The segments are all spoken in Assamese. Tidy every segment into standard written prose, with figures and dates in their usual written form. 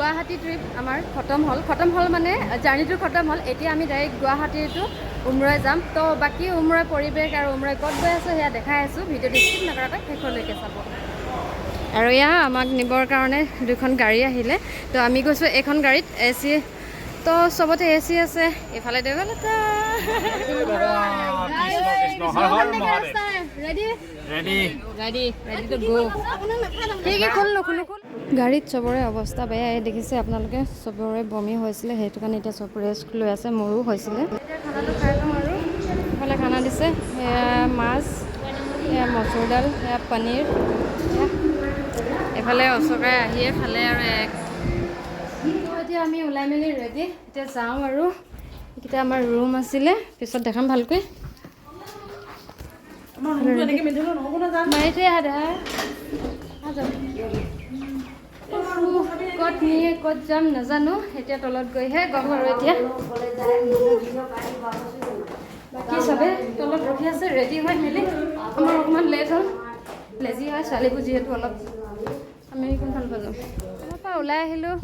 গুৱাহাটী ট্ৰিপ আমাৰ খতম হ'ল মানে জাৰ্ণিটো খতম হ'ল। এতিয়া আমি ডাইৰেক্ট গুৱাহাটীটো উমৰাই যাম। তো বাকী উমৰাই পৰিৱেশ আৰু উমৰাই ক'ত গৈ আছোঁ সেয়া দেখাই আছোঁ। ভিডিঅ'টো স্কিপ নকৰাকৈ শেষলৈকে চাব। আৰু এয়া আমাক নিবৰ কাৰণে দুখন গাড়ী আহিলে। তো আমি গৈছোঁ এইখন গাড়ীত AC। তো চবতে AC আছে। এইফালে দেৱালতা গাড়ীত চবৰে অৱস্থা বেয়া দেখিছে আপোনালোকে। চবৰে বমি হৈছিলে, সেইটো কাৰণে এতিয়া চব ৰেষ্ট লৈ আছে। মোৰো হৈছিলে। খানাটো খাই লওঁ আৰু এইফালে খানা দিছে। সেয়া মাছ, সেয়া মচুৰ দাল, সেয়া পনীৰ, এইফালে অচকাই আহিয়ে খালে আৰু এতিয়া আমি ওলাই মেলি ৰেডি। এতিয়া যাওঁ আৰু এইকেইটা আমাৰ ৰুম আছিলে, পিছত দেখাম ভালকৈ। ক'ত নিয়ে ক'ত যাম নাজানো। এতিয়া তলত গৈহে গম আৰু এতিয়া বাকী চবে তলত ৰখি আছে ৰেডি হৈ মেলি। আমাৰ অকণমান লেট হ'ল, লেজি হয় ছোৱালীবোৰ যিহেতু অলপ। আমি কোনফালৰ পৰা যাম? তাৰ পৰা ওলাই আহিলোঁ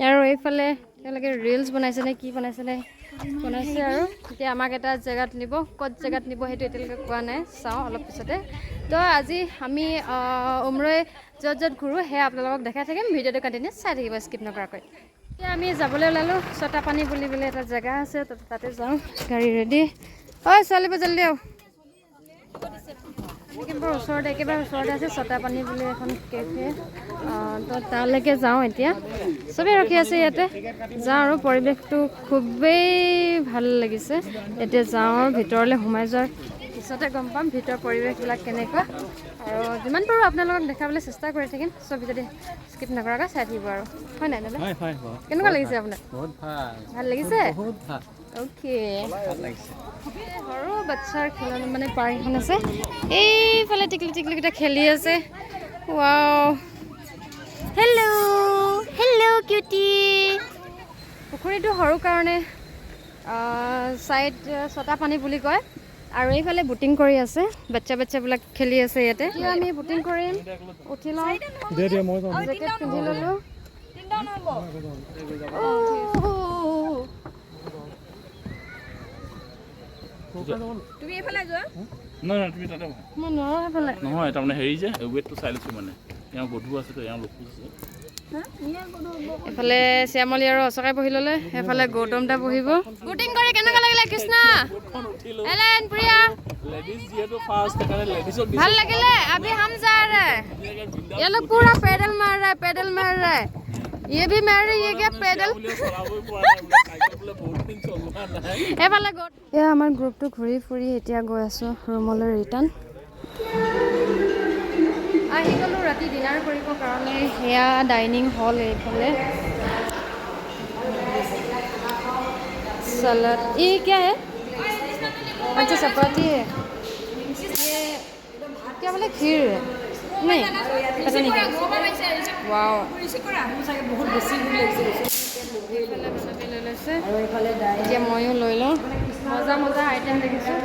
আৰু এইফালে তেওঁলোকে ৰিলচ বনাইছে নে কি বনাইছে আৰু এতিয়া আমাক এটা জেগাত নিব। ক'ত জেগাত নিব সেইটো এতিয়ালৈকে কোৱা নাই, চাওঁ অলপ পিছতে। তো আজি আমি উমৰৈ য'ত ঘূৰোঁ সেয়া আপোনালোকক দেখাই থাকিম। ভিডিঅ'টো কণ্টিনিউ চাই থাকিব স্কিপ নকৰাকৈ। এতিয়া আমি যাবলৈ ওলালোঁ ছটাপানী বুলি এটা জেগা আছে, তাতে যাওঁ। গাড়ী ৰেডি। ঐ ছোৱালীবোৰ জল্দি আহ। একেবাৰে ওচৰতে আছে ছটাপানী বুলি এখন কেফে। তো তালৈকে যাওঁ এতিয়া। চবেই ৰখি আছে ইয়াতে। যাওঁ আৰু পৰিৱেশটো খুবেই ভাল লাগিছে। এতিয়া যাওঁ আৰু ভিতৰলৈ সোমাই যোৱাৰ পিছতে গম পাম ভিতৰৰ পৰিৱেশবিলাক কেনেকুৱা। আৰু যিমান পাৰোঁ আপোনালোকক দেখাবলৈ চেষ্টা কৰি থাকিম। চব যদি স্কিপ নকৰাকৈ চাই থাকিব আৰু হয় নাই দাদা? কেনেকুৱা লাগিছে আপোনাৰ? ভাল লাগিছে? অ'কে। সৰু বাচ্ছাৰ খেলনা মানে পাৰ্ক এখন আছে। এইফালে টিকলিকেইটা খেলি আছে। Wow, hello' cutie. পুখুৰীটো সৰু কাৰণে ছাইড ছটাপানী বুলি কয়। আৰু এইফালে বুটিং কৰি আছে, বাচ্ছাবিলাক খেলি আছে ইয়াতে। এতিয়া আমি বুটিং কৰিম, উঠি লওঁ, জেকেট পিন্ধি ল'লোঁ। তুমি এইফালে যোৱা? নহয় তুমি তাতে মই নোৱাৰোঁ সেইফালে। নহয় তাৰমানে হেৰি যে ৱেটটো চাই লৈছোঁ মানে এওঁ গধু আছে তো এওঁ লখো আছে। এফালে শ্যামলী আৰু অচকাই বহি ল'লে, এফালে গৌতম দা বহিব। বুটিং কৰি কেনেকুৱা লাগিলে কৃষ্ণ? এলেন প্ৰিয়া ভাল লাগিলে? अभी हम जा रहे हैं। ये लोग पूरा पैडल मार रहा है। ये भी मार रही है क्या पैडल? এয়া আমাৰ গ্ৰুপটো ঘূৰি ফুৰি এতিয়া গৈ আছোঁ ৰুমলৈ ৰিটাৰ্ণ। আহি গ'লোঁ ৰাতি ডিনাৰ কৰিবৰ কাৰণে। সেয়া ডাইনিং হল এইফালে। सलाद ये क्या है? अच्छा चपाती है। ये क्या बोले खीर है? नहीं पता नहीं। वाओ बहुत बेसी এতিয়া ময়ো লৈ লওঁ। মজা आइटम দেখিছোঁ।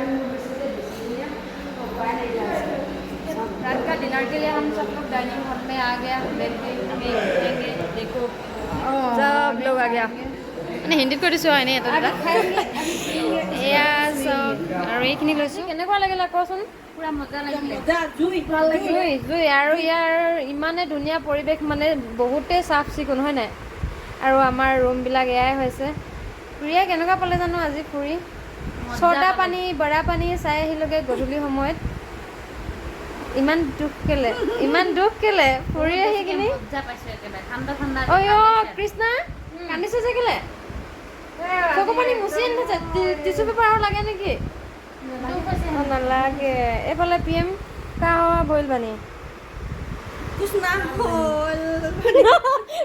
रात का डिनर के लिए हम सब लोग डाइनिंग हॉल में आ गया। देखो सब लोग आ गया। মানে হিন্দীত কৈ দিছোঁ এনেই এটা দুটা। এয়া চব আৰু এইখিনি লৈছোঁ। কেনেকুৱা লাগিলে কচোন? পুৰা মজা লাগিলে। জুই আৰু ইয়াৰ ইমানে ধুনীয়া পৰিৱেশ, মানে বহুতেই চাফ চিকুণ হয় নাই? আৰু আমাৰ ৰুমবিলাক এয়াই হৈছে। প্ৰিয়া কেনেকুৱা পালে জানো আজি ফুৰি? ছটা পানী বৰা পানী চাই আহিলোগৈ গধূলি সময়ত। ইমান দুখ কেলে ফুৰি আহি কিনি? অ' কৃষ্ণা কান্দিছে যে কেলে? চকু পানী মুচি আনিছে। টিচু পেপাৰ আৰু লাগে নেকি? নালাগে। এইফালে PM কাৱা বইল পানী।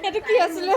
এইটো কি আছিলে?